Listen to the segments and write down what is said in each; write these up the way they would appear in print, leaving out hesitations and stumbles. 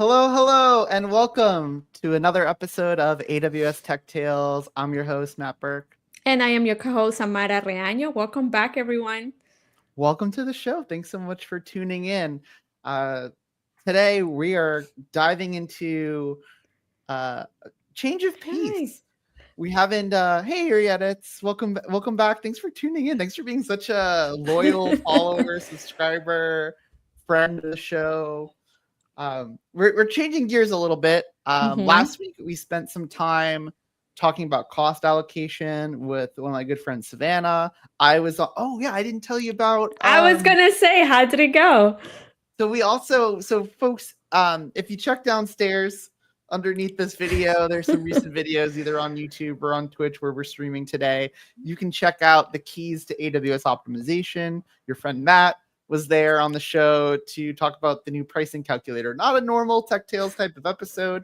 Hello, and welcome to another episode of AWS Tech Tales. I'm your host, Matt Burke. And I am your co-host, Amara Reaño. Welcome back, everyone. Welcome to the show. Thanks so much for tuning in. Today, we are diving into a change of pace. Hi. We haven't, hey, Arietics, welcome back. Thanks for tuning in. Thanks for being such a loyal follower, subscriber, friend of the show. We're changing gears a little bit. Last week we spent some time talking about cost allocation with one of my good friends, Savannah. I didn't tell you about. I was gonna say, how did it go? So folks, if you check downstairs underneath this video, there's some recent videos either on YouTube or on Twitch where we're streaming today. You can check out the keys to AWS optimization. Your friend Matt was there on the show to talk about the new pricing calculator. Not a normal Tech Tales type of episode,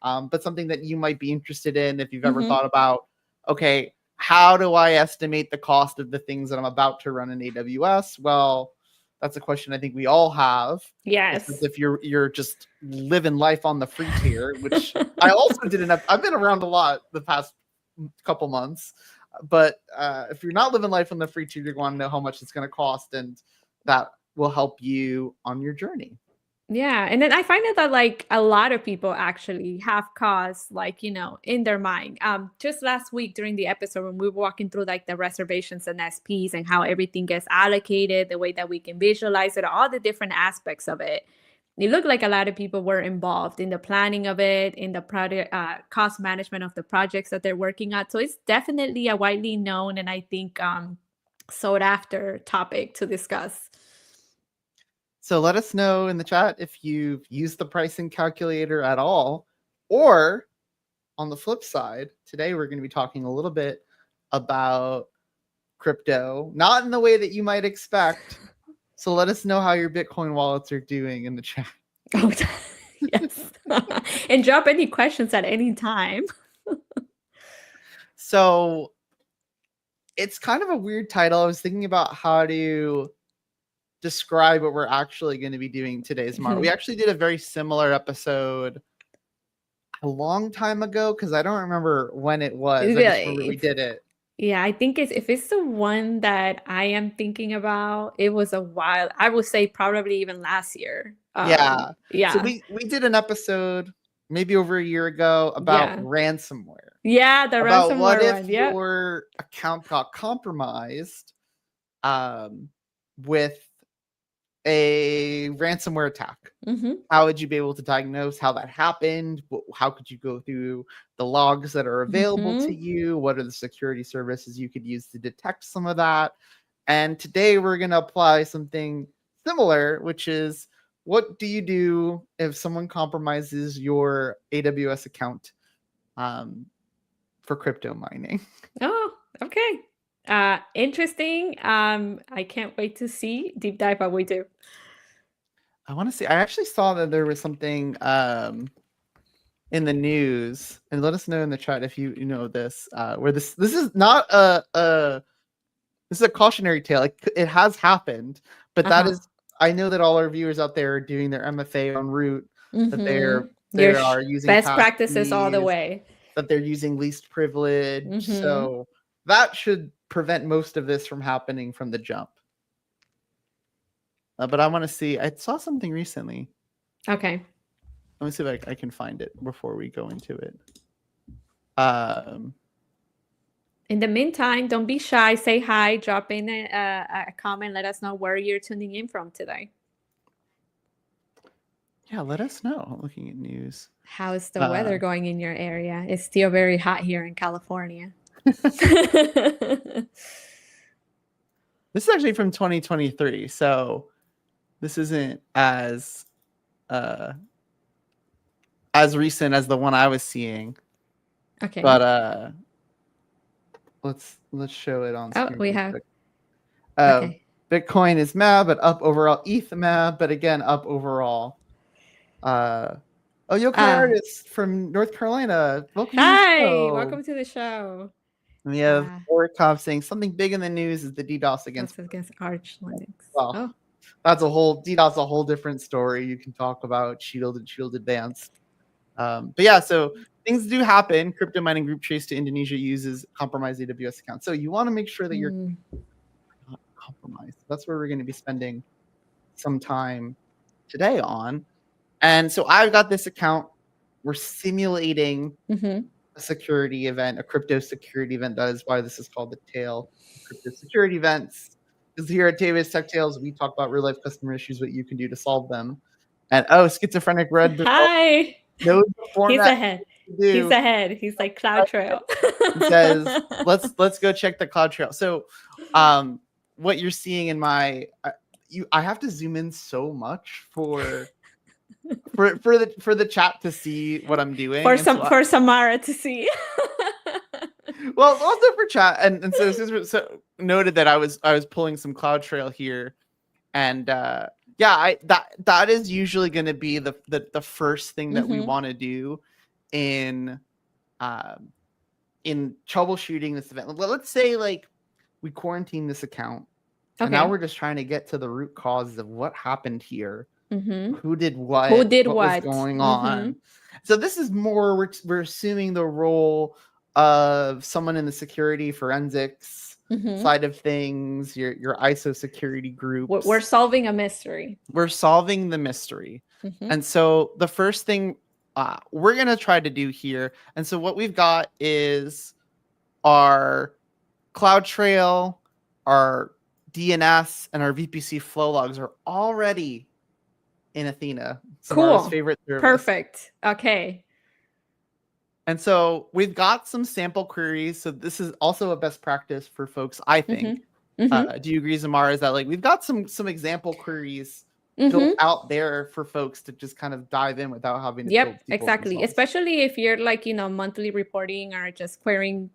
but something that you might be interested in if you've ever thought about, okay, how do I estimate the cost of the things that I'm about to run in AWS? Well, that's a question I think we all have. Yes. If you're just living life on the free tier, which I also didn't have. I've been around a lot the past couple months, but if you're not living life on the free tier, you're going to know how much it's going to cost, and that will help you on your journey. Yeah, and then I find it that like a lot of people actually have costs in their mind. Just last week during the episode when we were walking through like the reservations and SPs and how everything gets allocated, the way that we can visualize it, all the different aspects of it. It looked like a lot of people were involved in the planning of it, in the project cost management of the projects that they're working on. So it's definitely a widely known and I think sought after topic to discuss. So let us know in the chat if you've used the pricing calculator at all, or on the flip side, today we're going to be talking a little bit about crypto, not in the way that you might expect. So let us know how your Bitcoin wallets are doing in the chat. Oh, yes. And drop any questions at any time. So it's kind of a weird title. I was thinking about how to describe what we're actually going to be doing today tomorrow. We actually did a very similar episode a long time ago because I don't remember when it was. Really? I just remember we did it. Yeah, I think if it's the one that I am thinking about, it was a while. I would say probably even last year. Yeah. Yeah. So we did an episode maybe over a year ago about ransomware. Yeah, the about ransomware what if one. Yep. your account got compromised with a ransomware attack. How would you be able to diagnose how that happened? How could you go through the logs that are available to you? What are the security services you could use to detect some of that? And today we're going to apply something similar, which is, what do you do if someone compromises your AWS account for crypto mining? Oh, okay. Interesting. I can't wait to see deep dive what we do. I want to see. I actually saw that there was something in the news, and let us know in the chat if you know this. Where this is not this is a cautionary tale. It has happened, but that is. I know that all our viewers out there are doing their MFA en route. That they are using best practices all the way. That they're using least privilege. So that should prevent most of this from happening from the jump. But I want to see. I saw something recently. Okay. Let me see if I can find it before we go into it. In the meantime, don't be shy. Say hi. Drop in a comment. Let us know where you're tuning in from today. Yeah, let us know. I'm looking at news. How is the weather going in your area? It's still very hot here in California. This is actually from 2023, so this isn't as recent as the one I was seeing. Okay. But let's show it on screen. Oh, we have. Okay. Bitcoin is mad, but up overall. ETH mad, but again up overall. Yokai Artist from North Carolina. Welcome Hi, to the show. welcome to the show. And we have Orikov saying something big in the news is the DDoS against Arch Linux. Well, That's a whole DDoS, a whole different story. You can talk about Shield and Shield Advanced. But yeah, so things do happen. Crypto mining group trace to Indonesia uses compromised AWS accounts. So you want to make sure that you're not compromised. That's where we're going to be spending some time today on. And so I've got this account. We're simulating a security event, a crypto security event. That is why this is called the tail of crypto security events. Because here at AWS Tech Tales, we talk about real life customer issues, what you can do to solve them. And schizophrenic red. Hi. Knows the format. He's ahead. He's ahead. He's like CloudTrail. He says, let's go check the CloudTrail. So what you're seeing in my I have to zoom in so much for the chat to see what I'm doing. For Samara to see. Well, also for chat, and so noted that I was pulling some CloudTrail here, and yeah, that is usually going to be the first thing that we want to do in troubleshooting this event. Let's say like we quarantine this account, and now we're just trying to get to the root cause of what happened here. Who did what? What was going on? So this is more we're assuming the role of someone in the security forensics side of things, your ISO security group. We're solving a mystery. We're solving the mystery. And so the first thing we're going to try to do here, and so what we've got is our CloudTrail, our DNS, and our VPC Flow Logs are already in Athena. Cool. Favorite service. Perfect. Okay. And so we've got some sample queries. So this is also a best practice for folks, I think. Do you agree, Zamara? Is that like we've got some example queries built out there for folks to just kind of dive in without having to build exactly. themselves. Especially if you're like, monthly reporting or just querying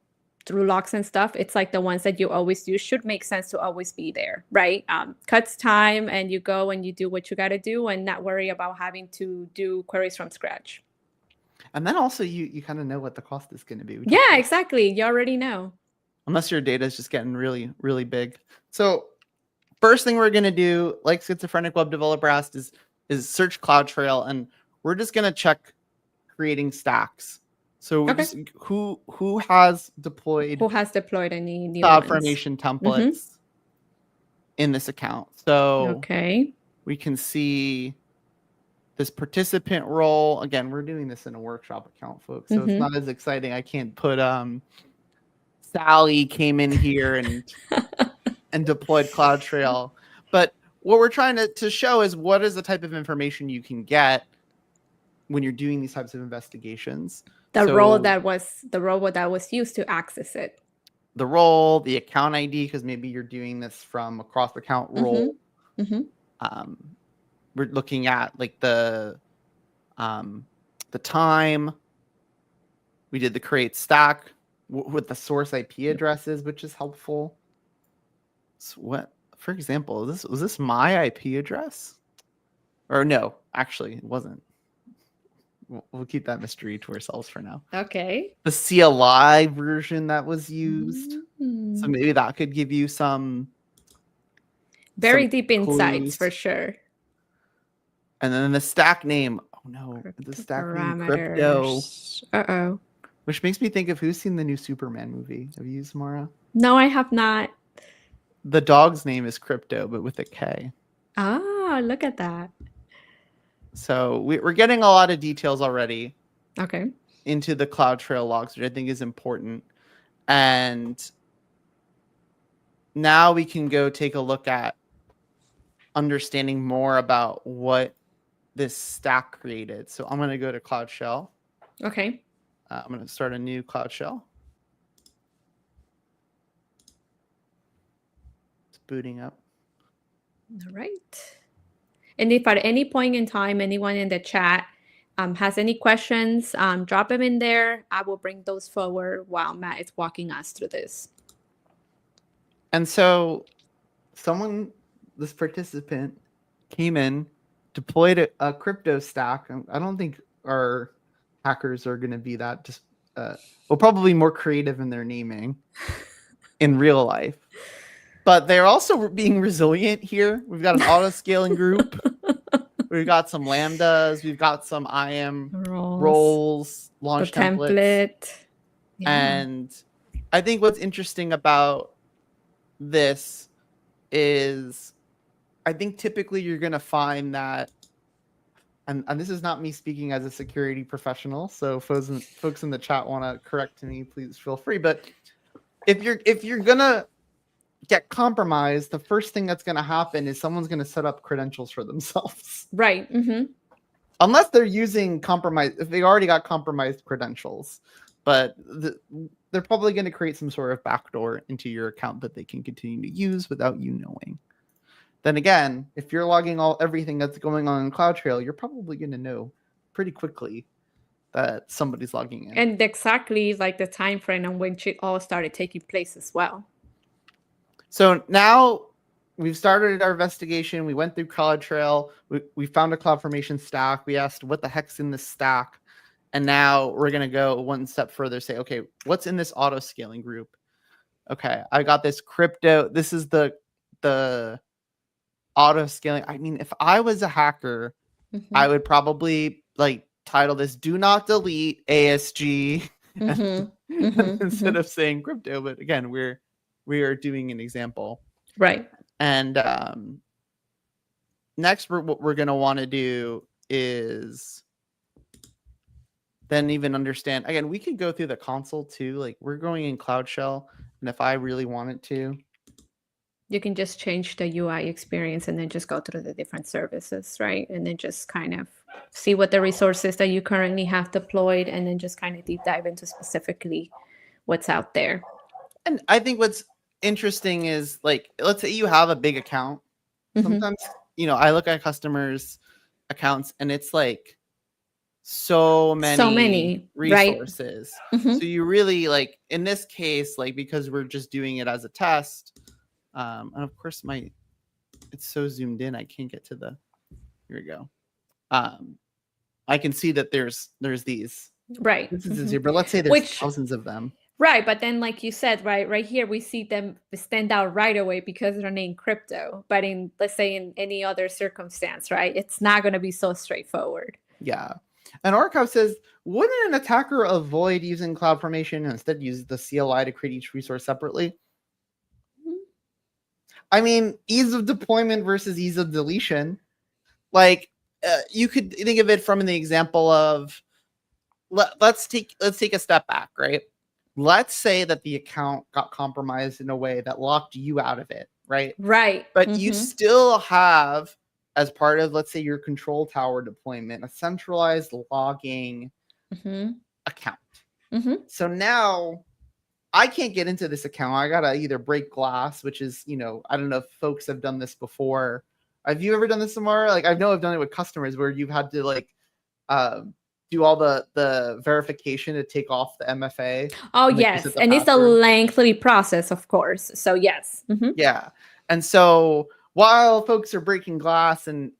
through logs and stuff, it's like the ones that you always do should make sense to always be there, right? Cuts time and you go and you do what you got to do and not worry about having to do queries from scratch. And then also you kind of know what the cost is going to be. Yeah, exactly. You already know. Unless your data is just getting really, really big. So first thing we're going to do, like Schizophrenic Web Developer asked, is search CloudTrail, and we're just going to check creating stacks. So just, who has deployed any new CloudFormation templates in this account? So we can see this participant role. Again, we're doing this in a workshop account, folks, so it's not as exciting. I can't put Sally came in here and deployed CloudTrail. But what we're trying to show is what is the type of information you can get when you're doing these types of investigations. The role that was used to access it. The role, the account ID, because maybe you're doing this from a cross-account role. We're looking at like the time. We did the create stack with the source IP addresses, which is helpful. So what, for example, was this my IP address? Or no, actually, it wasn't. We'll keep that mystery to ourselves for now. Okay. The CLI version that was used. So maybe that could give you some very deep insights for sure. And then the stack name. Oh no, the stack name crypto. Uh-oh. Which makes me think of who's seen the new Superman movie. Have you, Samara? No, I have not. The dog's name is Crypto, but with a K. Ah, look at that. So we're getting a lot of details already. Okay. Into the CloudTrail logs, which I think is important. And now we can go take a look at understanding more about what this stack created. So I'm going to go to Cloud Shell. Okay. I'm going to start a new Cloud Shell. It's booting up. All right. And if at any point in time, anyone in the chat has any questions, drop them in there. I will bring those forward while Matt is walking us through this. And so this participant came in, deployed a crypto stack. I don't think our hackers are going to be that just, probably more creative in their naming in real life. but they're also being resilient here. We've got an auto scaling group. We've got some lambdas. We've got some IAM roles, launch the templates. template. Yeah. And I think what's interesting about this is I think typically you're going to find that, and this is not me speaking as a security professional, so folks in the chat want to correct me, please feel free. But if you're going to get compromised, the first thing that's going to happen is someone's going to set up credentials for themselves. Right. Mm-hmm. Unless they're using if they already got compromised credentials. But they're probably going to create some sort of backdoor into your account that they can continue to use without you knowing. Then again, if you're logging everything that's going on in CloudTrail, you're probably going to know pretty quickly that somebody's logging in. And exactly like the time frame on when it all started taking place as well. So now we've started our investigation. We went through CloudTrail. We found a CloudFormation stack. We asked what the heck's in this stack. And now we're going to go one step further, say, okay, what's in this auto scaling group? Okay, I got this crypto. This is the auto scaling. I mean, if I was a hacker, I would probably like title this "Do Not Delete ASG" instead of saying crypto. But again, we are doing an example, right? And next, what we're going to want to do is then even understand. Again, we could go through the console too. Like we're going in Cloud Shell, and if I really wanted to, you can just change the UI experience and then just go through the different services, right? And then just kind of see what the resources that you currently have deployed, and then just kind of deep dive into specifically what's out there. And I think what's interesting is, like, let's say you have a big account. Sometimes, I look at customers' accounts and it's like so many resources. Right? So you really, like, in this case, like, because we're just doing it as a test, and of course it's so zoomed in, I can't get to here we go. I can see that there's these instances here, but let's say there's thousands of them. Right, but then like you said, right here we see them stand out right away because they're named crypto. But let's say in any other circumstance, right, it's not going to be so straightforward. Yeah. And Archive says, wouldn't an attacker avoid using CloudFormation and instead use the CLI to create each resource separately? I mean, ease of deployment versus ease of deletion. Like, you could think of it from the example of, let's take a step back, right? Let's say that the account got compromised in a way that locked you out of it, right? Right. But you still have, as part of, let's say, your control tower deployment, a centralized logging account. So now I can't get into this account. I got to either break glass, which is, I don't know if folks have done this before. Have you ever done this, Samara? Like, I know I've done it with customers where you've had to, like, do all the verification to take off the MFA. Oh, yes. And it's a lengthy process, of course. So, yes. Yeah. And so while folks are breaking glass and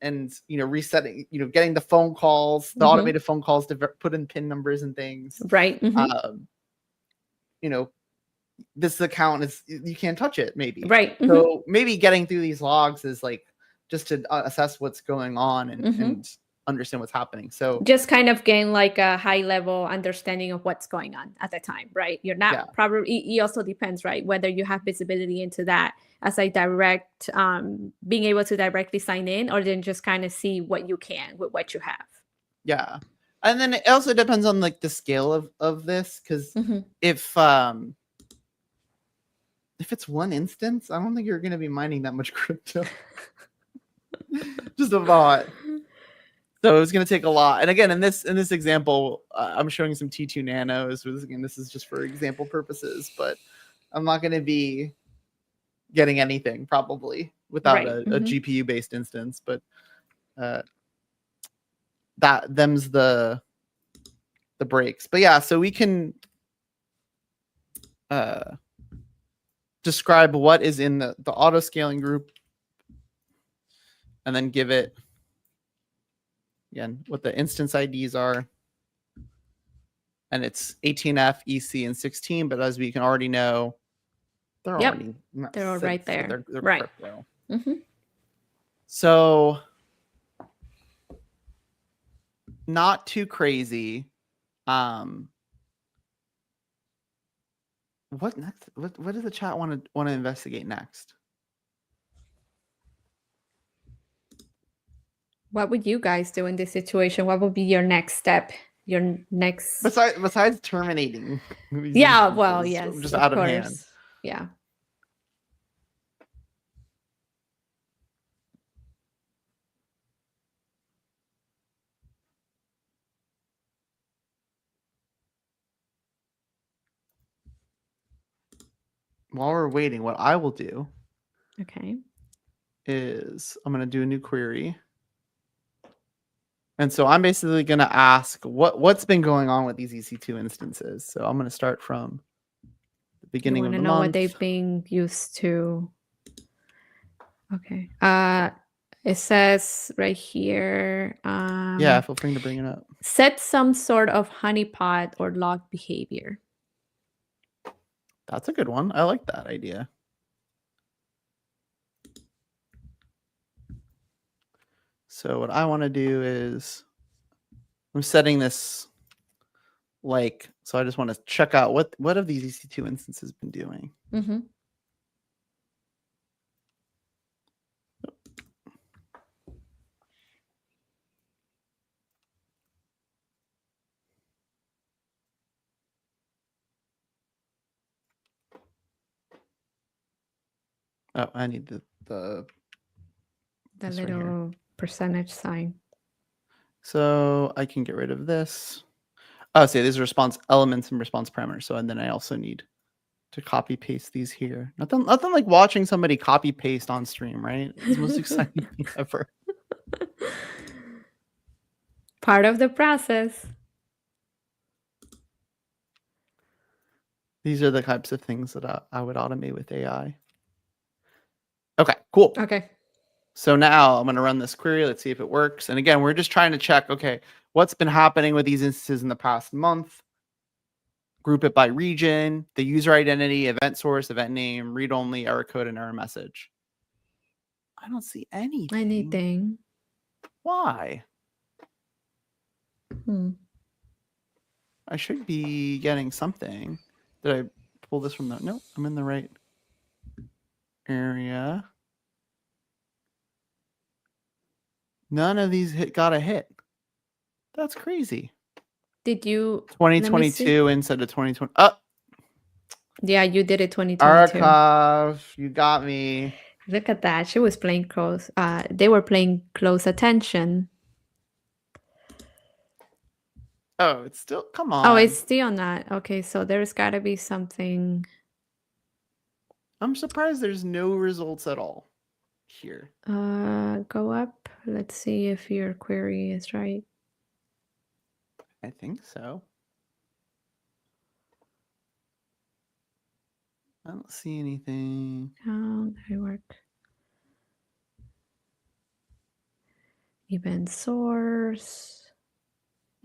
resetting, getting the phone calls, the automated phone calls to put in PIN numbers and things. Right. This account you can't touch it, maybe. Right. So maybe getting through these logs is like just to assess what's going on and understand what's happening. So just kind of gain like a high level understanding of what's going on at the time, right? You're not probably, it also depends, right? Whether you have visibility into that as a direct, being able to directly sign in, or then just kind of see what you can with what you have. Yeah. And then it also depends on like the scale of this. Cause if it's one instance, I don't think you're going to be mining that much crypto. Just a bot. So it's going to take a lot. And again, in this example, I'm showing some T2 nanos. Again, this is just for example purposes, but I'm not going to be getting anything probably without a GPU based instance. But them's the breaks. But yeah, so we can describe what is in the auto scaling group, and then give it, again, what the instance IDs are. And it's 18F, EC, and 16. But as we can already know, They're Yep. already They're all right there. They're Right. crypto. Mm-hmm. So not too crazy. What next? What does the chat want to investigate next? What would you guys do in this situation? What would be your next step? Your next Besides terminating. Yeah, well, yes, just of out of course. hand. Yeah. While we're waiting, what I will do Okay. is I'm going to do a new query. And so I'm basically going to ask what's been going on with these EC2 instances. So I'm going to start from the beginning of the month. You want to know what they've been used to. Okay. It says right here. Yeah, feel free to bring it up. Set some sort of honeypot or log behavior. That's a good one. I like that idea. So what I want to do is I'm setting this so I just want to check out what have these EC2 instances been doing. Mm-hmm. Oh, I need the little percentage sign. So I can get rid of this. Oh, see, these are response elements and response parameters. So, and then I also need to copy paste these here. Nothing like watching somebody copy paste on stream, right? It's the most exciting thing ever. Part of the process. These are the types of things that I would automate with AI. Okay, cool. Okay. So now I'm going to run this query. Let's see if it works. And again, we're just trying to check, okay, what's been happening with these instances in the past month? Group it by region, the user identity, event source, event name, read only, error code, and error message. I don't see anything. Why? I should be getting something. Did I pull this from the... No, I'm in the right area. None of these got a hit. That's crazy. Did you... 2022 instead of 2020. Yeah, you did it 2022. Archive, you got me. Look at that. She was playing close. They were playing close attention. Oh, it's still... Come on. Oh, it's still not. Okay, so there's got to be something... I'm surprised there's no results at all here. Go up. Let's see if your query is right. I think so. I don't see anything. How did it work? Event source.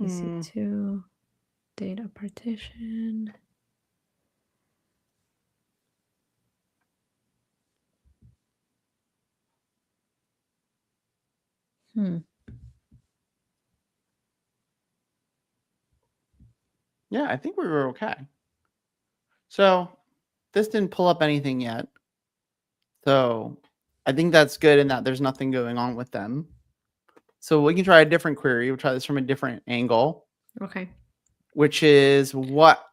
EC2. Data partition. Yeah, I think we were okay. So this didn't pull up anything yet. So I think that's good in that there's nothing going on with them. So we can try a different query. We'll try this from a different angle. Okay. Which is what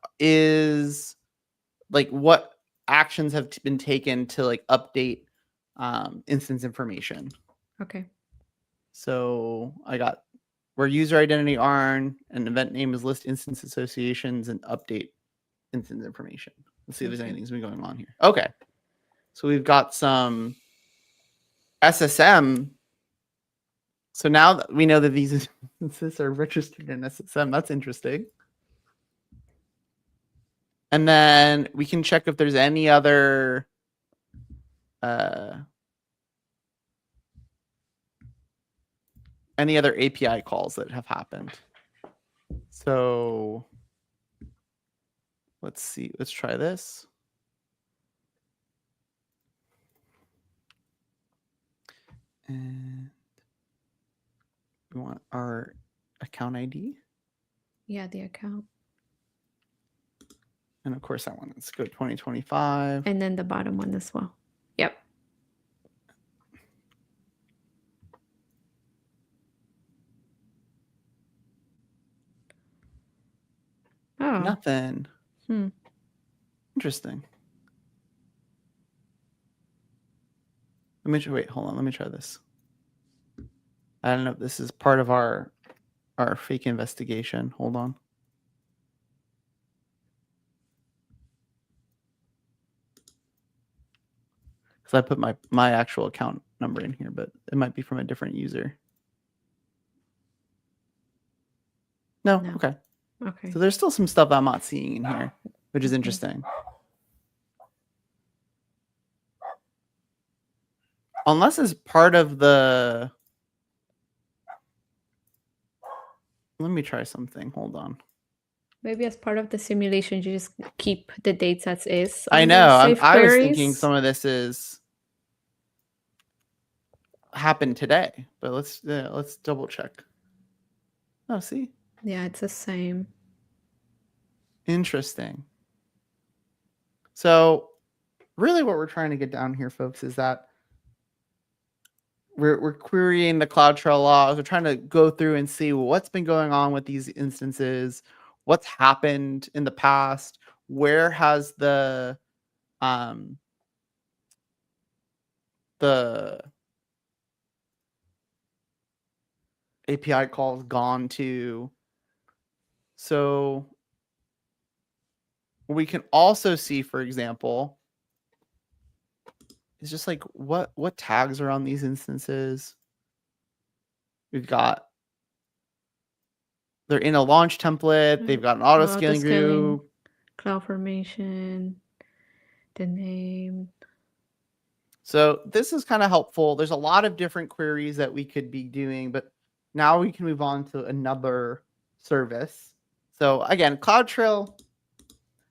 actions have been taken to update instance information. Okay. So I got where user identity ARN and event name is list instance associations and update instance information. Let's see if there's anything's been going on here. Okay. So we've got some SSM. So now that we know that these instances are registered in SSM, that's interesting. And then we can check if there's any other API calls that have happened. So let's see. Let's try this. And we want our account ID. Yeah, the account. And of course, that one. Let's go 2025. And then the bottom one as well. Yep. Oh. Nothing. Interesting. Wait, hold on. Let me try this. I don't know if this is part of our fake investigation. Hold on. Because I put my actual account number in here, but it might be from a different user. No. Okay. Okay. So there's still some stuff I'm not seeing in here, which is interesting. Unless it's part of the... Let me try something. Hold on. Maybe as part of the simulation, you just keep the dates as is. I know. I was thinking some of this is happened today, but let's double check. Oh, see? Yeah, it's the same. Interesting. So really what we're trying to get down here, folks, is that we're querying the CloudTrail logs. We're trying to go through and see what's been going on with these instances, what's happened in the past, where has the API calls gone to. So we can also see, for example, it's just like what tags are on these instances. We've got, they're in a launch template. They've got an auto scaling group, CloudFormation, the name. So this is kind of helpful. There's a lot of different queries that we could be doing, but now we can move on to another service. So again, CloudTrail,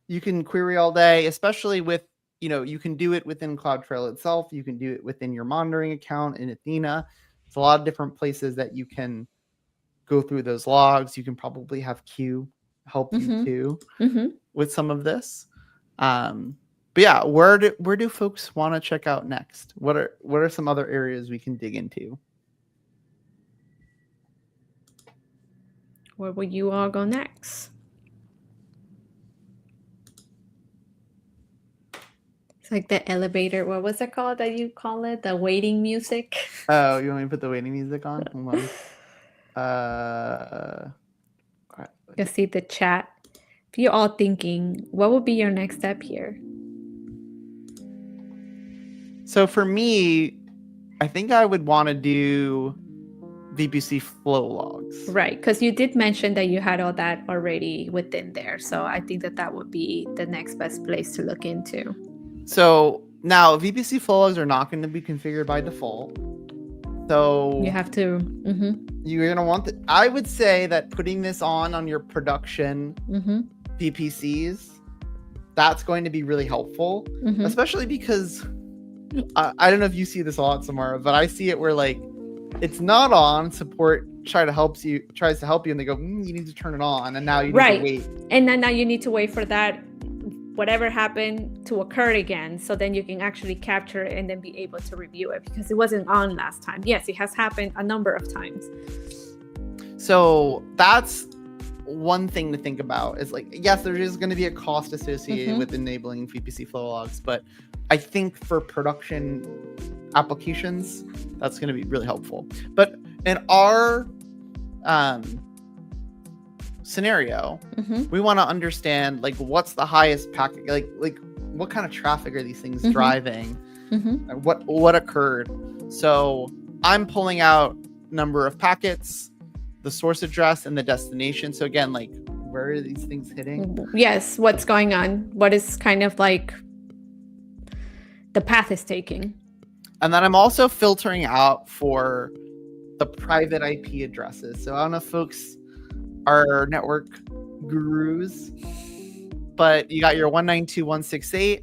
you can query all day, especially with, you can do it within CloudTrail itself. You can do it within your monitoring account in Athena. It's a lot of different places that you can go through those logs. You can probably have Q help you too with some of this. But yeah, where do folks want to check out next? What are some other areas we can dig into? Where will you all go next? It's like the elevator. What was it called that you call it? The waiting music? Oh, you want me to put the waiting music on? Hold on. You see the chat. If you're all thinking, what would be your next step here? So for me, I think I would want to do VPC Flow Logs. Right, because you did mention that you had all that already within there. So I think that would be the next best place to look into. So now VPC Flow Logs are not going to be configured by default. So you have to. You're going to want I would say that putting this on your production VPCs, that's going to be really helpful, especially because I don't know if you see this a lot, Samara, but I see it where like it's not on, support tries to help you and they go, you need to turn it on, and now you need to wait. And then now you need to wait for that whatever happened to occur again, so then you can actually capture it and then be able to review it, because it wasn't on last time. Yes, it has happened a number of times. So that's one thing to think about, is like, yes, there is going to be a cost associated with enabling VPC Flow Logs, but I think for production applications, that's going to be really helpful. But in our scenario, we want to understand like what's the highest packet, like what kind of traffic are these things driving, what occurred. So I'm pulling out number of packets, the source address, and the destination. So again, like, where are these things hitting? Yes, what's going on, what is kind of like the path is taking. And then I'm also filtering out for the private IP addresses. So I don't know if folks are network gurus, but you got your 192.168,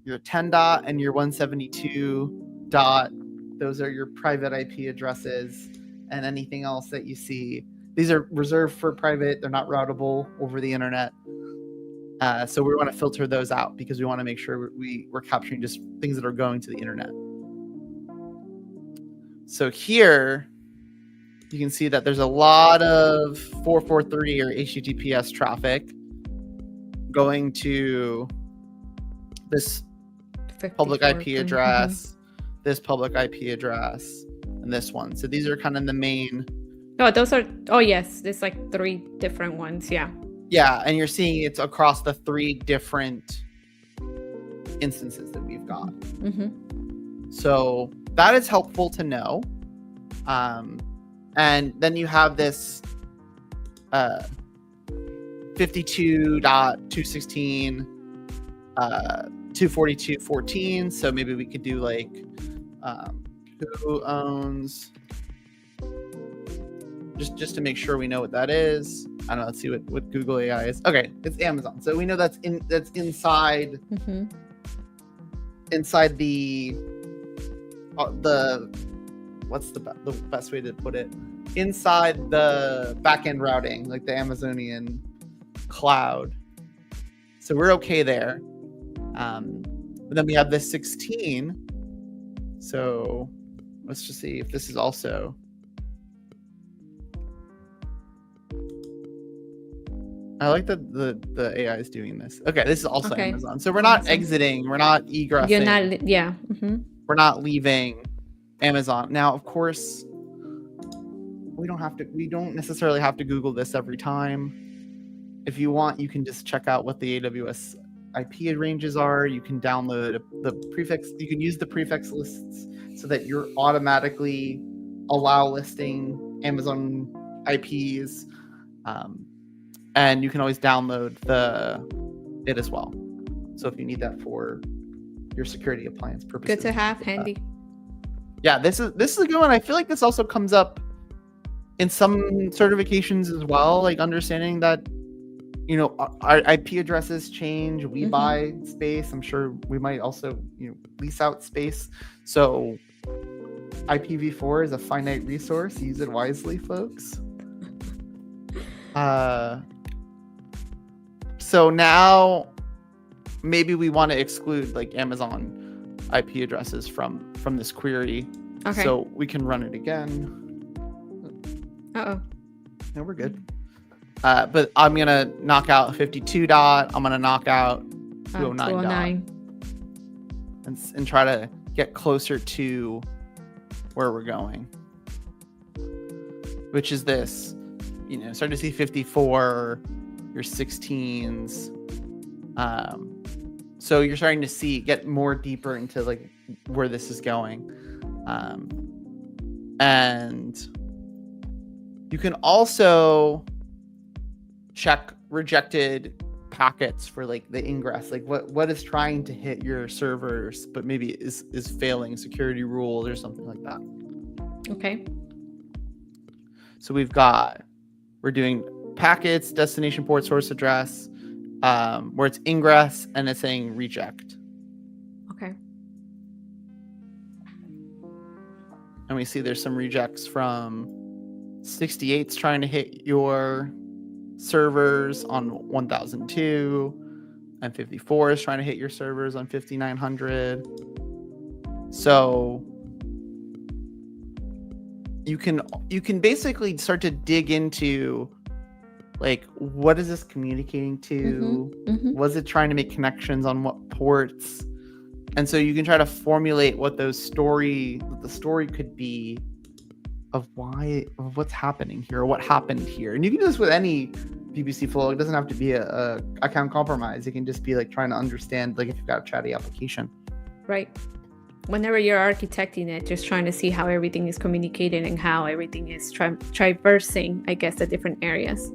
your 10 dot, and your 172.168. those are your private IP addresses, and anything else that you see. These are reserved for private. They're not routable over the internet. So we want to filter those out because we want to make sure we're capturing just things that are going to the internet. So here you can see that there's a lot of 443 or HTTPS traffic going to this public IP address, this public IP address, and this one. So these are kind of the main. Oh, those are. Oh, yes. There's like 3 different ones. Yeah. Yeah, and you're seeing it's across the 3 different instances that we've got. So that is helpful to know. And then you have this 52.216, 242.14. So maybe we could do like who owns, just to make sure we know what that is. I don't know. Let's see what Google AI is. Okay, it's Amazon. So we know that's inside inside the what's the best way to put it? Inside the backend routing, like the Amazonian cloud. So we're okay there. But then we have this 16. So let's just see if this is also. I like that the AI is doing this. Okay, this is also Amazon. So we're not exiting. We're not egressing. You're not. Yeah. We're not leaving Amazon. Now, of course, we don't necessarily have to Google this every time. If you want, you can just check out what the AWS IP ranges are. You can download the prefix. You can use the prefix lists so that you're automatically allow listing Amazon IPs. And you can always download it as well. So if you need that for your security appliance purposes. Good to have handy. Yeah, this is a good one. I feel like this also comes up in some certifications as well, like understanding that, our IP addresses change. We buy space. I'm sure we might also, lease out space. So IPv4 is a finite resource. Use it wisely, folks. So now maybe we want to exclude like Amazon IP addresses from this query. Okay. So we can run it again. Uh-oh. No, we're good. But I'm going to knock out 52 dot. I'm going to knock out 209 dot. And try to get closer to where we're going. Which is this, start to see 54, your 16s. So you're starting to get more deeper into like where this is going. And you can also check rejected packets for like the ingress, like what is trying to hit your servers, but maybe is failing security rules or something like that. Okay. So we're doing packets, destination port, source address, where it's ingress and it's saying reject. Okay. And we see there's some rejects from 68's trying to hit your servers on 1002, and 54 is trying to hit your servers on 5900. So you can basically start to dig into like, what is this communicating to? Was it trying to make connections on what ports? And so you can try to formulate what the story could be of what's happening here, or what happened here. And you can do this with any VPC flow. It doesn't have to be a account compromise. It can just be like trying to understand, like if you've got a chatty application. Right. Whenever you're architecting it, just trying to see how everything is communicating and how everything is traversing, I guess, the different areas.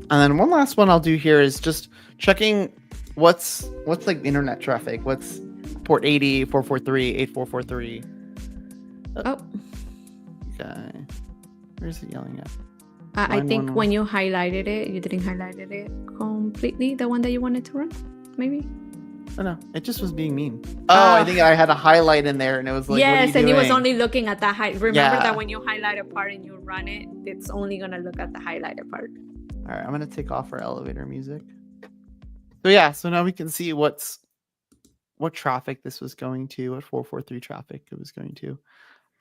And then one last one I'll do here is just checking what's like internet traffic. What's port 80, 443, 8443. Oh. Okay. Where's it yelling at? I think when you highlighted it, you didn't highlight it completely, the one that you wanted to run, maybe? Oh no, it just was being mean. Oh, I think I had a highlight in there and it was like, yes, what are you and it was doing? only looking at that remember Yeah. that when you highlight a part and you run it, it's only gonna look at the highlighted part. All right, I'm gonna take off our elevator music. So yeah, so now we can see what traffic this was going to, what 443 traffic it was going to.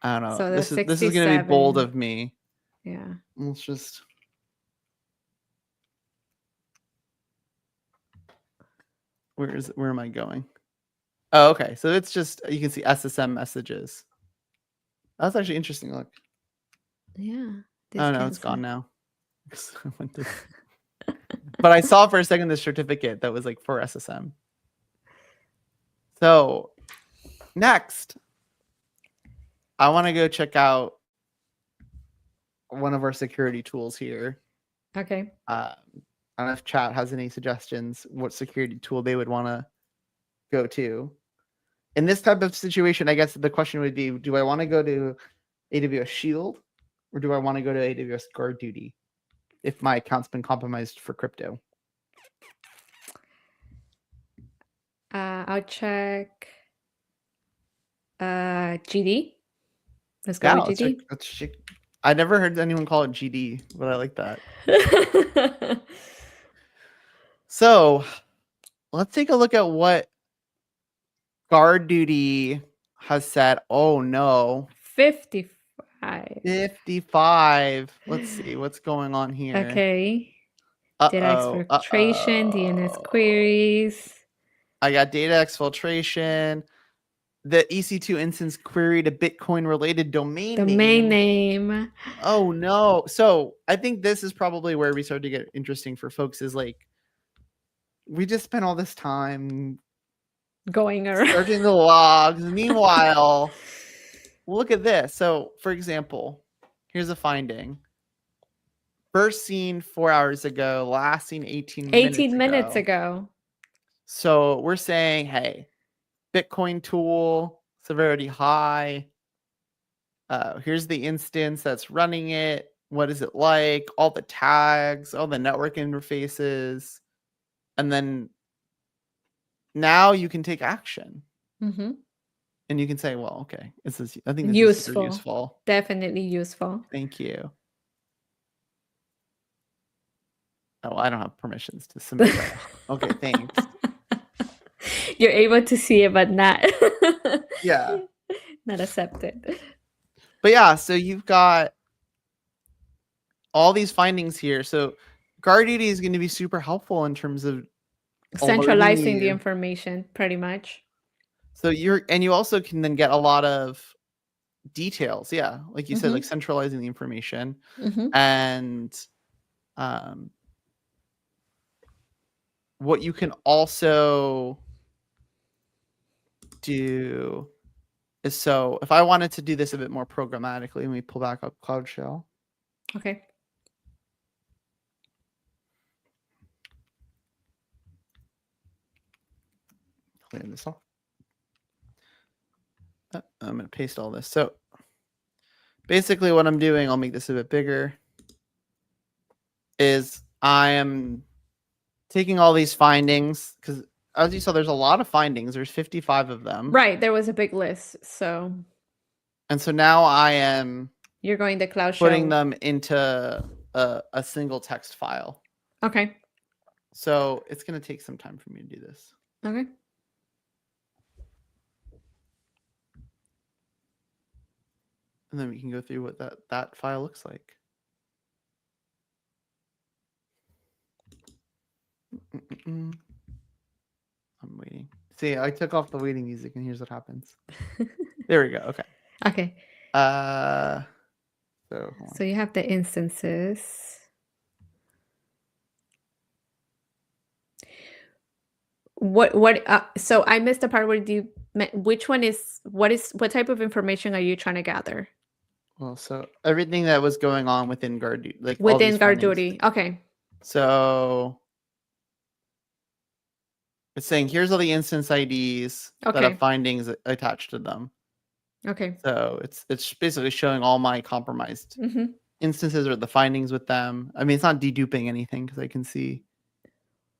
I don't know. So This is gonna be bold of me. Yeah. Let's just. Where am I going? Oh, okay. So it's just, you can see SSM messages. That's actually interesting. Look. Yeah. Oh no, it's gone now. But I saw for a second the certificate that was like for SSM. So next, I want to go check out one of our security tools here. Okay. I don't know if chat has any suggestions what security tool they would want to go to. In this type of situation, I guess the question would be, do I want to go to AWS Shield or do I want to go to AWS GuardDuty if my account's been compromised for crypto? I'll check GD. Let's go with GD. Let's check. I never heard anyone call it GD, but I like that. So let's take a look at what GuardDuty has said. Oh no. 55. 55. Let's see what's going on here. Okay. Data exfiltration, DNS queries. I got data exfiltration. The EC2 instance queried a Bitcoin related domain name. Oh no. So I think this is probably where we start to get interesting for folks is like, we just spent all this time going around searching the logs. Meanwhile, look at this. So for example, here's a finding. First seen 4 hours ago, last seen 18 minutes ago. So we're saying, hey, Bitcoin tool, severity high. Here's the instance that's running it. What is it like? All the tags, all the network interfaces. And then now you can take action. Mm-hmm. And you can say, well, okay, I think this is super useful. Definitely useful. Thank you. Oh, I don't have permissions to submit that. Okay, thanks. You're able to see it, but not yeah, not accepted. But yeah, so you've got all these findings here. So GuardDuty is going to be super helpful in terms of centralizing the information, pretty much. So you also can then get a lot of details. Yeah, like you said, like centralizing the information, and what you can also do is, so if I wanted to do this a bit more programmatically, let me pull back up CloudTrail. Okay. Clear this off. I'm going to paste all this. So basically what I'm doing, I'll make this a bit bigger, is I am taking all these findings, because as you saw, there's a lot of findings. There's 55 of them. Right. There was a big list. So. And so now I am. You're going to CloudTrail. Putting them into a single text file. Okay. So it's going to take some time for me to do this. Okay. And then we can go through what that file looks like. I'm waiting. See, I took off the waiting music, and here's what happens. There we go. Okay. Okay. So you have the instances. So I missed the part where which one is what type of information are you trying to gather? Well, so everything that was going on within GuardDuty, like within GuardDuty. Okay. So it's saying here's all the instance IDs that have findings attached to them. Okay. So it's basically showing all my compromised instances or the findings with them. I mean, it's not deduping anything because I can see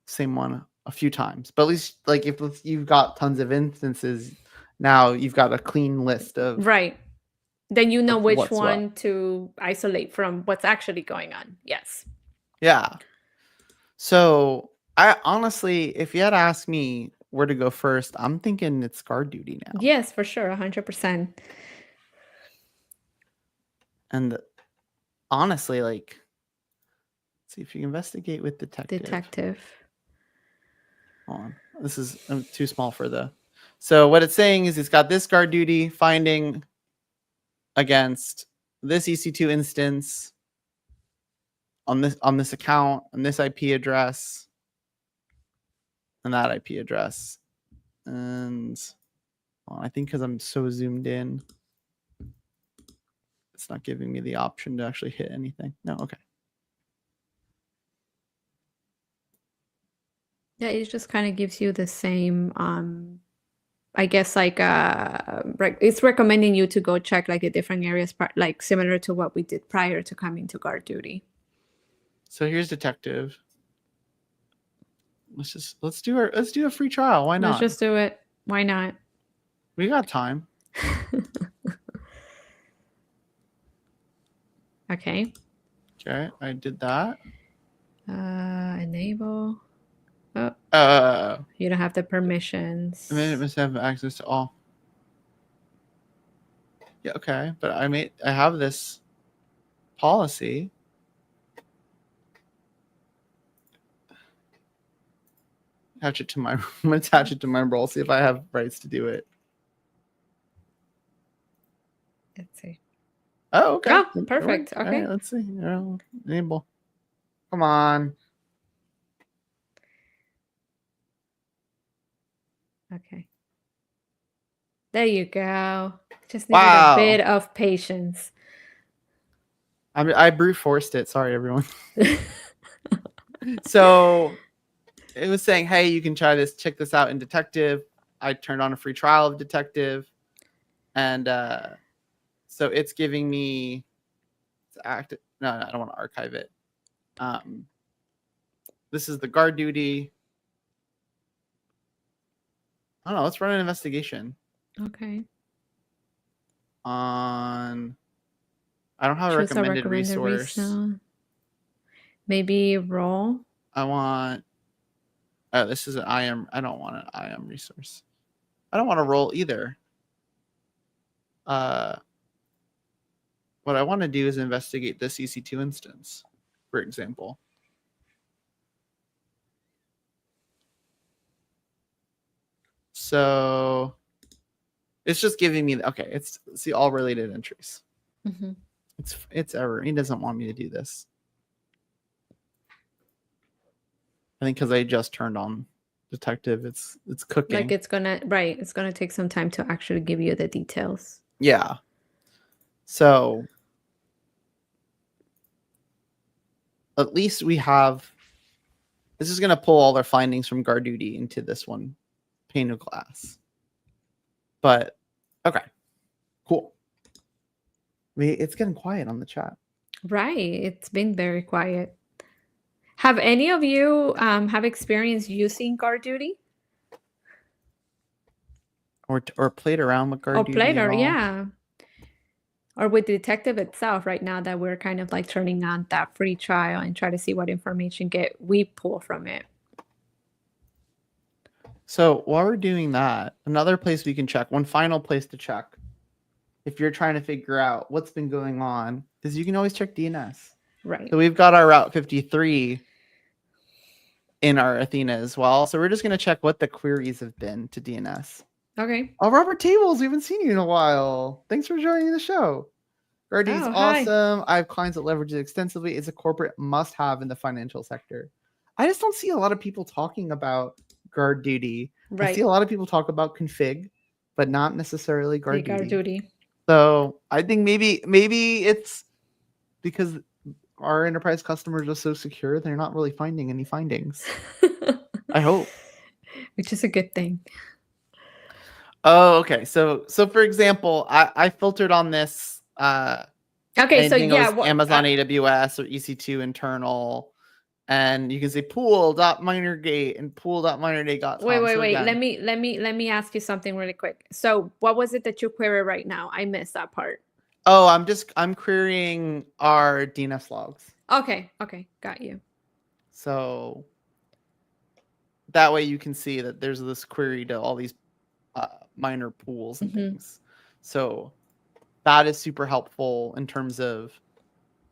same one a few times. But at least like if you've got tons of instances, now you've got a clean list of Right. Then you know which what's what. one to isolate from what's actually going on. Yes. Yeah. So I honestly, if you had asked me where to go first, I'm thinking it's GuardDuty now. Yes, for sure. 100%. And honestly, like, let's see if you investigate with detective. Hold on. This is too small for the. So what it's saying is it's got this GuardDuty finding against this EC2 instance on this account, on this IP address, and that IP address. And well, I think because I'm so zoomed in, it's not giving me the option to actually hit anything. No, okay. Yeah, it just kind of gives you the same, I guess, like it's recommending you to go check like the different areas, like similar to what we did prior to coming to GuardDuty. So here's detective. Let's do a free trial. Why not? Let's just do it. Why not? We got time. Okay. Okay, I did that. Enable. Oh. You don't have the permissions. And then it must have access to all. Yeah, okay, but I have this policy. Attach it to my. I'm gonna attach it to my role. See if I have rights to do it. Let's see. Oh, okay. Oh, perfect. Okay. Right, let's see. Enable. Come on. Okay. There you go. Just needed a bit of patience. I brute forced it. Sorry, everyone. So it was saying, hey, you can try this. Check this out in detective. I turned on a free trial of detective. And so it's giving me active. No, I don't want to archive it. This is the GuardDuty. I don't know. Let's run an investigation. Okay. On. I don't have a recommended resource. Maybe role. I want. Oh, this is an IAM. I don't want an IAM resource. I don't want a role either. What I want to do is investigate this EC2 instance, for example. So it's just giving me, okay, it's see all related entries. Mm-hmm. It's error. He doesn't want me to do this. I think because I just turned on detective, it's cooking. Like it's gonna take some time to actually give you the details. Yeah. So at least we have. This is gonna pull all their findings from GuardDuty into this one pane of glass. But okay, cool. It's getting quiet on the chat. Right, it's been very quiet. Have any of you have experience using GuardDuty? Or played around with GuardDuty? Or played, or yeah. Or with detective itself right now that we're kind of like turning on that free trial and try to see what information we pull from it. So while we're doing that, another place we can check, one final place to check, if you're trying to figure out what's been going on, is you can always check DNS. Right. So we've got our Route 53 in our Athena as well. So we're just going to check what the queries have been to DNS. Okay. Oh, Robert Tables, we haven't seen you in a while. Thanks for joining the show. GuardDuty's awesome. I have clients that leverage it extensively. It's a corporate must-have in the financial sector. I just don't see a lot of people talking about GuardDuty. Right. I see a lot of people talk about config, but not necessarily GuardDuty. So I think maybe it's because our enterprise customers are so secure, they're not really finding any findings. I hope. Which is a good thing. Oh, okay. So for example, I filtered on this. Okay, so yeah, Amazon AWS or EC2 internal. and you can say pool.minergate and pool.minergate.com. Wait. So again, Let me ask you something really quick. So what was it that you query right now? I missed that part. oh, I'm querying our DNS logs. Okay, got you. So that way you can see that there's this query to all these miner pools and things. So that is super helpful in terms of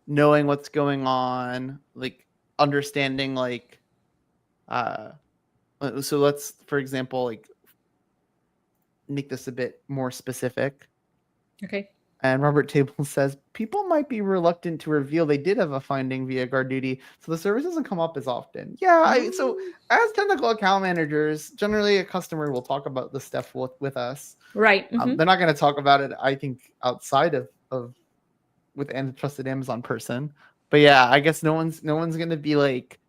knowing what's going on, like understanding like so let's, for example, like make this a bit more specific. Okay. And Robert Table says people might be reluctant to reveal they did have a finding via GuardDuty, so the service doesn't come up as often. Yeah, so as technical account managers, generally a customer will talk about the stuff with us. Right. They're not going to talk about it, I think, outside of with a trusted Amazon person. But yeah, I guess no one's going to be like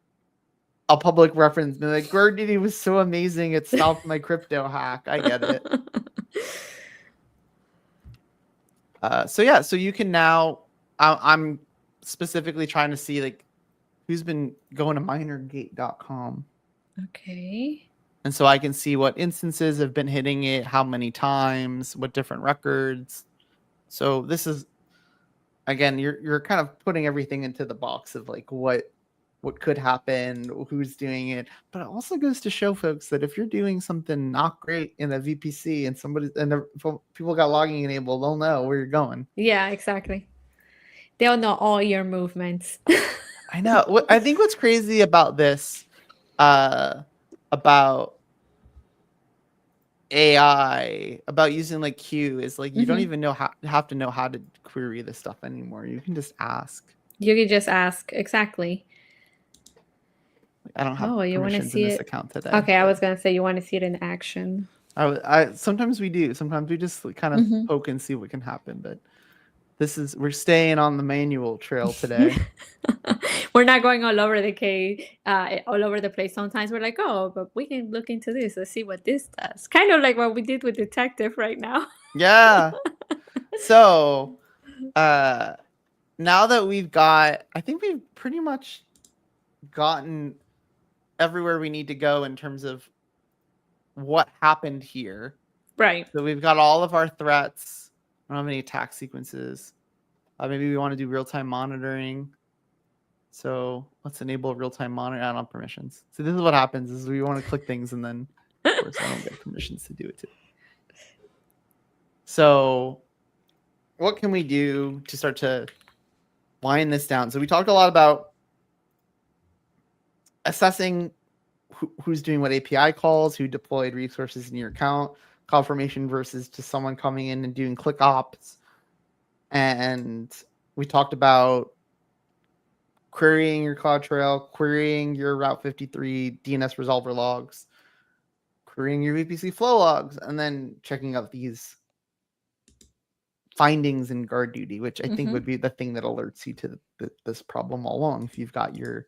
a public reference. They're like, GuardDuty was so amazing, it stopped my crypto hack. I get it. So yeah, so you can now, I'm specifically trying to see like who's been going to minergate.com. Okay. And so I can see what instances have been hitting it, how many times, what different records. So this is, again, you're kind of putting everything into the box of like what could happen, who's doing it. But it also goes to show folks that if you're doing something not great in a VPC and people got logging enabled, they'll know where you're going. Yeah, exactly. They'll know all your movements. I know. I think what's crazy about this, about AI, about using like Q, is like you don't even have to know how to query this stuff anymore. You can just ask. You can just ask. Exactly. I don't have permissions in this account today. Okay, I was gonna say you want to see it in action. I sometimes we do. Sometimes we just kind of poke and see what can happen. But we're staying on the manual trail today. We're not going all over all over the place. Sometimes we're like, oh, but we can look into this. Let's see what this does. Kind of like what we did with Detective right now. Yeah. So, now that I think we've pretty much gotten everywhere we need to go in terms of what happened here. Right. So we've got all of our threats. I don't have any attack sequences. Maybe we want to do real-time monitoring. So let's enable real-time monitoring. I don't have permissions. So this is what happens is we want to click things and then of course I don't get permissions to do it too. So what can we do to start to wind this down? So we talked a lot about assessing who's doing what API calls, who deployed resources in your account, confirmation versus just someone coming in and doing click ops. And we talked about querying your CloudTrail, querying your Route 53 DNS resolver logs, querying your VPC Flow Logs, and then checking out these findings in GuardDuty, which I think would be the thing that alerts you to this problem all along if you've got your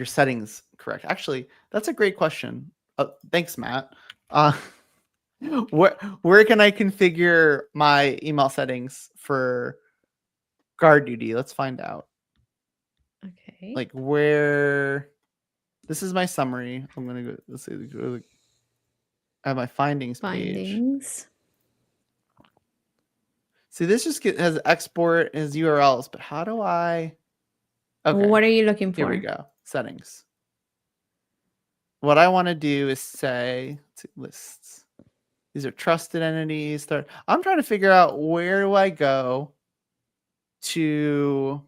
settings correct. Actually, that's a great question. Thanks, Matt. Where can I configure my email settings for GuardDuty? Let's find out. Okay. Like where? This is my summary. I'm gonna go. Let's see. I have my findings page. See, this just has export as URLs, but how do I? Okay. What are you looking for? Here we go. Settings. What I want to do is say lists. These are trusted entities. I'm trying to figure out where do I go to.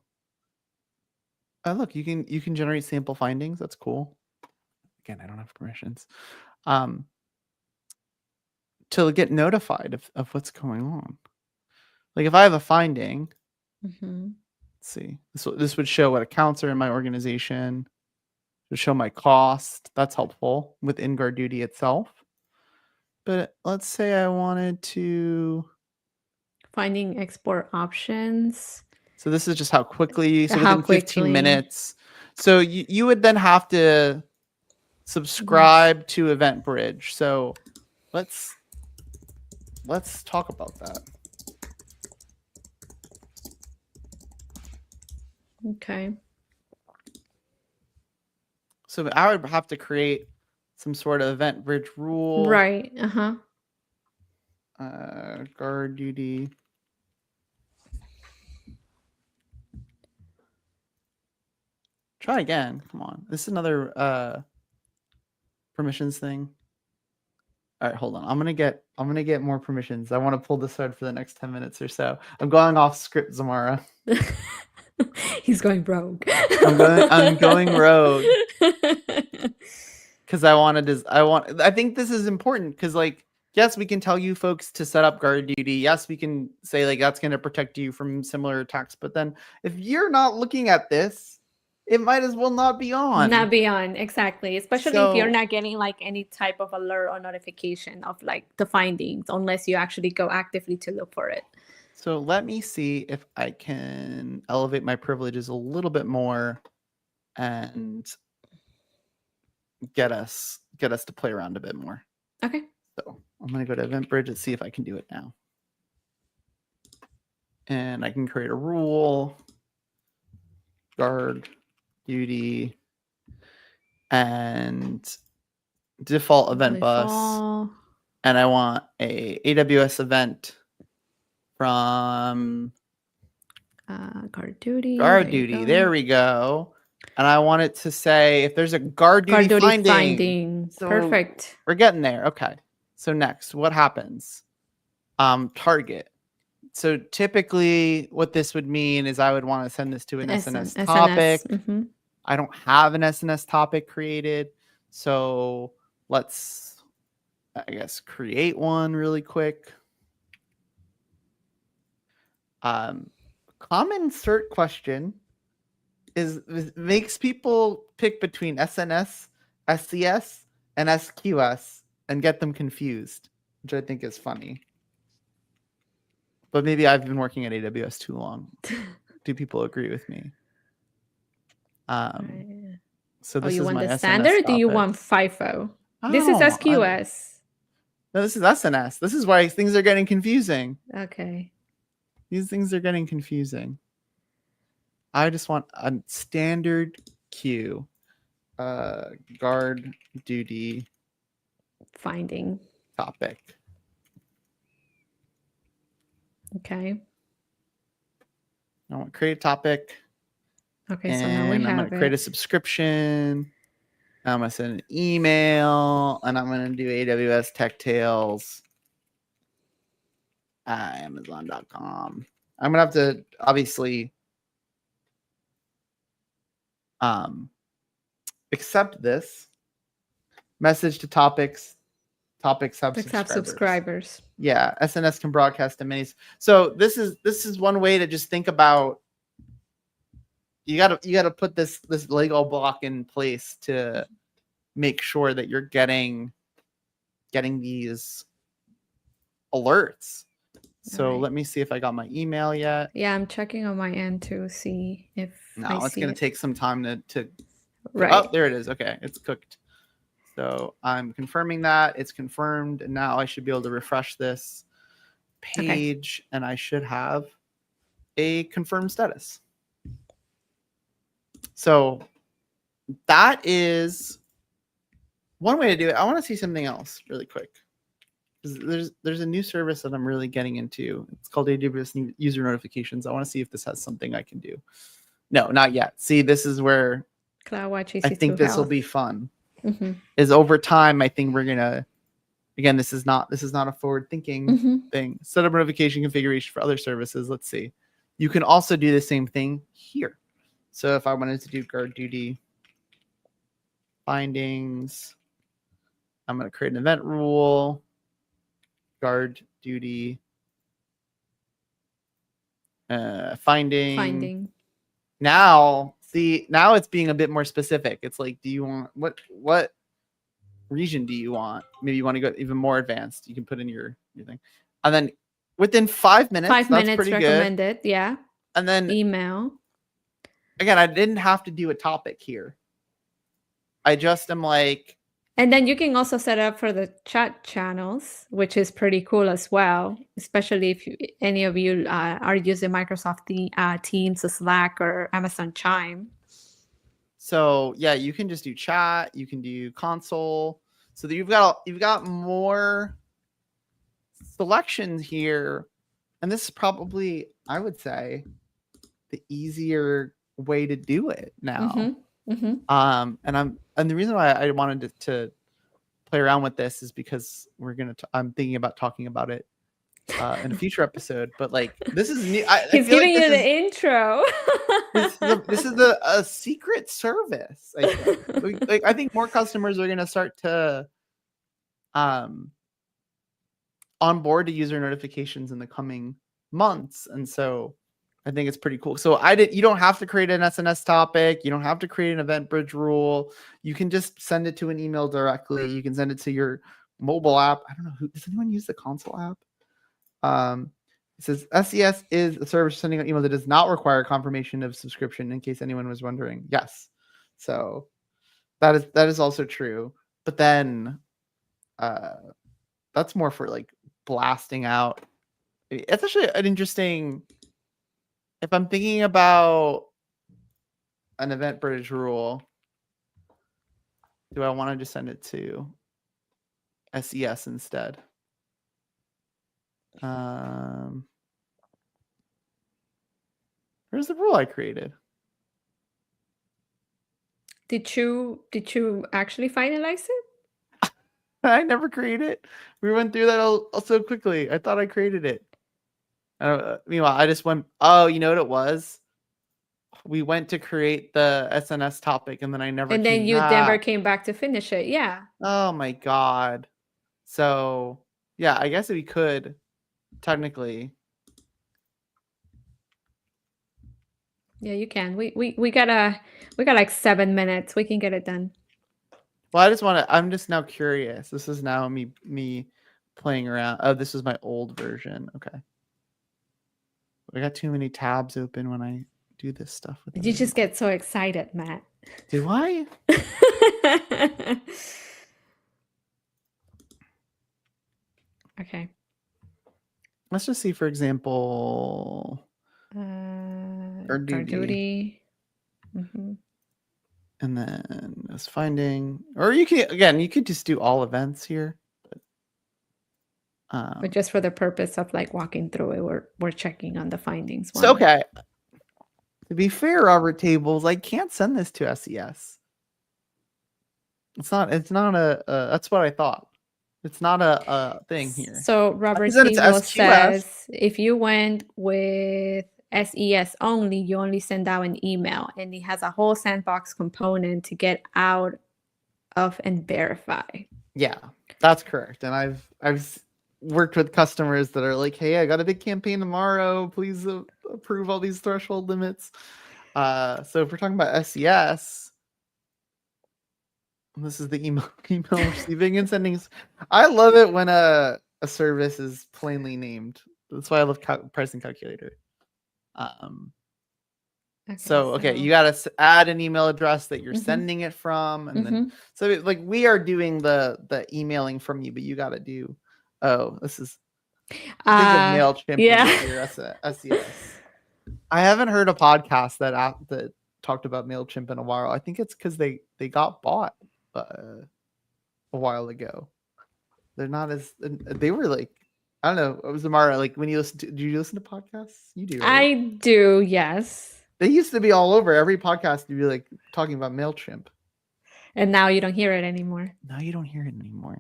Oh, look, you can generate sample findings. That's cool. Again, I don't have permissions. To get notified of what's going on. Like if I have a finding, let's see, this would show what accounts are in my organization. It would show my cost. That's helpful within GuardDuty itself. But let's say I wanted to finding export options. So this is just how quickly. So within 15 minutes. So you would then have to subscribe to EventBridge. So let's talk about that. Okay. So I would have to create some sort of event bridge rule. Right. GuardDuty. Try again. Come on. This is another permissions thing. All right, hold on. I'm gonna get more permissions. I want to pull this thread for the next 10 minutes or so. I'm going off script, Zamara. He's going rogue. I'm going rogue. Because I think this is important because, like, yes, we can tell you folks to set up GuardDuty. Yes, we can say like that's going to protect you from similar attacks. But then if you're not looking at this, it might as well not be on. Not be on, exactly. Especially if you're not getting like any type of alert or notification of like the findings, unless you actually go actively to look for it. So let me see if I can elevate my privileges a little bit more and get us to play around a bit more. Okay. So I'm going to go to Event Bridge and see if I can do it now. And I can create a rule, GuardDuty, and default event bus. And I want a AWS event from GuardDuty. There we go. And I want it to say if there's a GuardDuty finding. So perfect. We're getting there. Okay. So next, what happens? Target. So typically what this would mean is I would want to send this to an SNS topic. Mm-hmm. I don't have an SNS topic created. So let's, I guess, create one really quick. Common cert question makes people pick between SNS, SCS, and SQS and get them confused, which I think is funny. But maybe I've been working at AWS too long. Do people agree with me? So this you is want my the SNS standard, or do you topic. want FIFO? This is SQS. No, this is SNS. This is why things are getting confusing. Okay. These things are getting confusing. I just want a standard queue. GuardDuty finding topic. Okay. I want to create a topic. Okay, so now we have I'm going to create a subscription. I'm going to send an email, and I'm going to do AWS Tech Tales at Amazon.com. I'm going to have to obviously accept this message to topics have subscribers. Yeah, SNS can broadcast to many. So this is one way to just think about. You gotta put this Lego block in place to make sure that you're getting these alerts. So let me see if I got my email yet. Yeah, I'm checking on my end to see if it's going to take some time to right. Oh, there it is. Okay, it's cooked. So I'm confirming that it's confirmed, and now I should be able to refresh this page, and I should have a confirmed status. So that is one way to do it. I want to see something else really quick. There's a new service that I'm really getting into. It's called AWS User Notifications. I want to see if this has something I can do. No, not yet. See, this is where CloudWatch EC2 I think this will be fun. Mm-hmm. Is over time, I think we're gonna. Again, this is not a forward-thinking thing. Set up notification configuration for other services. Let's see. You can also do the same thing here. So if I wanted to do GuardDuty findings, I'm going to create an event rule. GuardDuty finding. Now it's being a bit more specific. It's like, do you want what region do you want? Maybe you want to go even more advanced. You can put in your thing, and then within 5 minutes. 5 minutes pretty recommended. Good. Yeah. And then email. Again, I didn't have to do a topic here. I just am like. And then you can also set up for the chat channels, which is pretty cool as well, especially if any of you are using Microsoft Teams, Slack, or Amazon Chime. So yeah, you can just do chat. You can do console. So that you've got more selections here, and this is probably, I would say, the easier way to do it now. And the reason why I wanted to play around with this is because I'm thinking about talking about it in a future episode. But like, this is new. He's giving you the intro. This is a secret service. I think. I think more customers are going to start to onboard to user notifications in the coming months, and so I think it's pretty cool. So you don't have to create an SNS topic. You don't have to create an event bridge rule. You can just send it to an email directly. You can send it to your mobile app. I don't know, does anyone use the console app? It says SES is a service sending an email that does not require confirmation of subscription, in case anyone was wondering. Yes. So that is also true. But then that's more for like blasting out. It's actually an interesting, if I'm thinking about an event bridge rule, do I want to just send it to SES instead? Where's the rule I created? Did you actually finalize it? I never created it. We went through that all so quickly. I thought I created it. Meanwhile, I just went, oh, you know what it was? We went to create the SNS topic, and then I never. And then you never came back to finish it. Yeah. Oh my god. So yeah, I guess we could technically. Yeah, you can. We got like 7 minutes. We can get it done. Well, I'm just now curious. This is now me playing around. Oh, this is my old version. Okay. I got too many tabs open when I do this stuff. You just get so excited, Matt. Do I? Okay. Let's just see, for example, GuardDuty. And then it's finding, or you could just do all events here. But just for the purpose of like walking through it, we're checking on the findings. So, okay. To be fair, Robert Tables, I can't send this to SES. It's not a that's what I thought. It's not a thing here. So Robert Tables says if you went with SES only, you only send out an email, and it has a whole sandbox component to get out of and verify. Yeah, that's correct. And I've worked with customers that are like, hey, I got a big campaign tomorrow. Please approve all these threshold limits. So if we're talking about SES, this is the email receiving and sending. I love it when a service is plainly named. That's why I love pricing calculator. So you got to add an email address that you're sending it from, and then so like we are doing the emailing from you, but you got to do. Oh, this is MailChimp. Yeah. SES. I haven't heard a podcast that talked about MailChimp in a while. I think it's because they got bought a while ago. They're not as they were like. I don't know. It was Amara. Like when you do you listen to podcasts? You do. Right? I do. Yes. They used to be all over every podcast. You'd be like talking about MailChimp. And now you don't hear it anymore. Now you don't hear it anymore.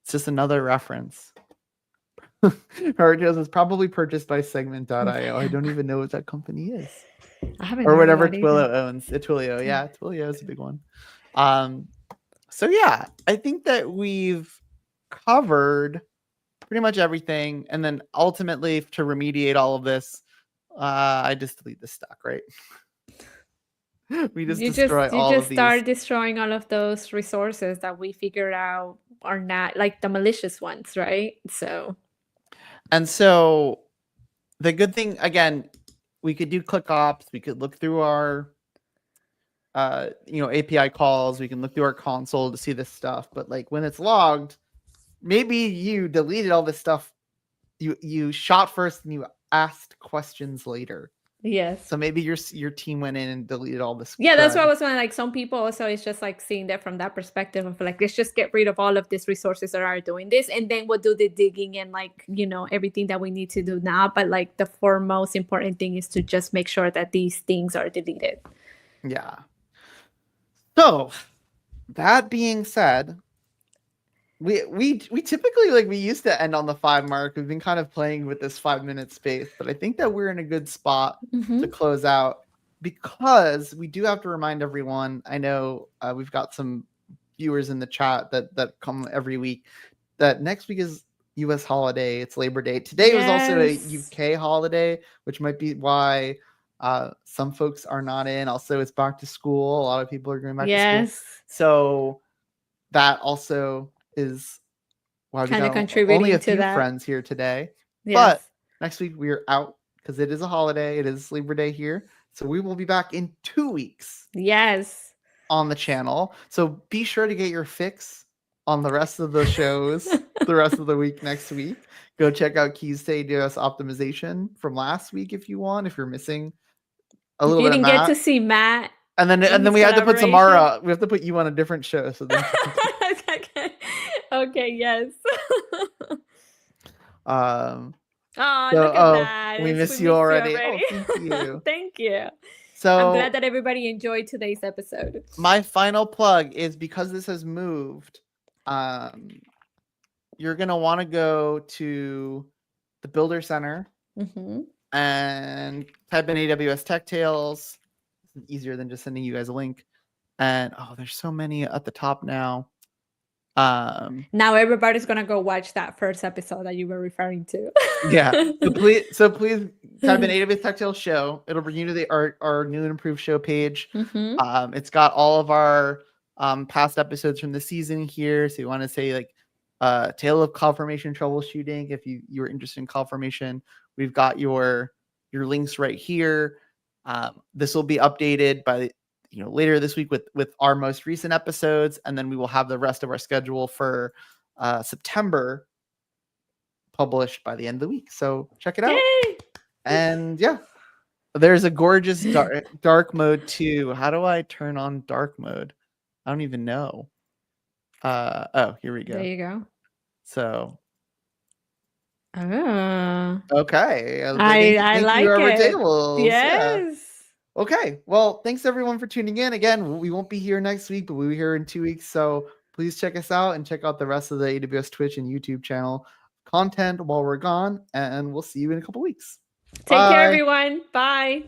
It's just another reference. Hardjos is probably purchased by Segment.io. I don't even know what that company is. I haven't or whatever Twilio owns. Twilio. Yeah, Twilio is a big one. So yeah, I think that we've covered pretty much everything. And then ultimately to remediate all of this, I just delete the stock, right? We just destroy all of these. Start destroying all of those resources that we figured out are not like the malicious ones, right? So the good thing, again, we could do click ops. We could look through our API calls. We can look through our console to see this stuff. But like when it's logged, maybe you deleted all this stuff. You shot first and you asked questions later. Yes. So maybe your team went in and deleted all this. Yeah, that's what I crud. was saying. Like some people also it's just like seeing that from that perspective of like, let's just get rid of all of these resources that are doing this, and then we'll do the digging and like, everything that we need to do now. But like the foremost important thing is to just make sure that these things are deleted. Yeah. So that being said, we typically we used to end on the 5 mark. We've been kind of playing with this 5-minute space, but I think that we're in a good spot to close out, because we do have to remind everyone. I know we've got some viewers in the chat that come every week, that next week is US holiday. It's Labor Day. Today was also a UK holiday, which might be why some folks are not in. Also, it's back to school. A lot of people are going back to school. So that also is why we got contributing only a to few that. friends here today. Yes. But next week we are out because it is a holiday. It is Labor Day here. So we will be back in 2 weeks. Yes. On the channel. So be sure to get your fix on the rest of the shows the rest of the week next week. Go check out Keys to AWS optimization from last week if you want, if you're missing a little bit of Matt. You didn't get to see Matt. And then we had to put Samara. We have to put you on a different show. So then okay, yes. Oh, look at that. We miss you already. Oh, thank you. Thank you. So I'm glad that everybody enjoyed today's episode. My final plug is, because this has moved, you're going to want to go to the Builder Center and type in AWS Tech Tales. It's easier than just sending you guys a link. And there's so many at the top now. Now everybody's gonna go watch that first episode that you were referring to. Yeah. So please type in AWS Tech Tales show. It'll bring you to our new and improved show page. It's got all of our past episodes from the season here. So you want to say Tale of CloudFormation troubleshooting. If you're interested in CloudFormation, we've got your links right here. This will be updated by later this week with our most recent episodes, and then we will have the rest of our schedule for September published by the end of the week. So check it out. Yay! And yeah, there's a gorgeous dark mode too. How do I turn on dark mode? I don't even know. Here we go. There you go. So okay. I like it. Tables. Yes. Yeah. Okay, well, thanks everyone for tuning in. Again, we won't be here next week, but we'll be here in 2 weeks. So please check us out and check out the rest of the AWS Twitch and YouTube channel content while we're gone. And we'll see you in a couple weeks. Take care, everyone. Bye.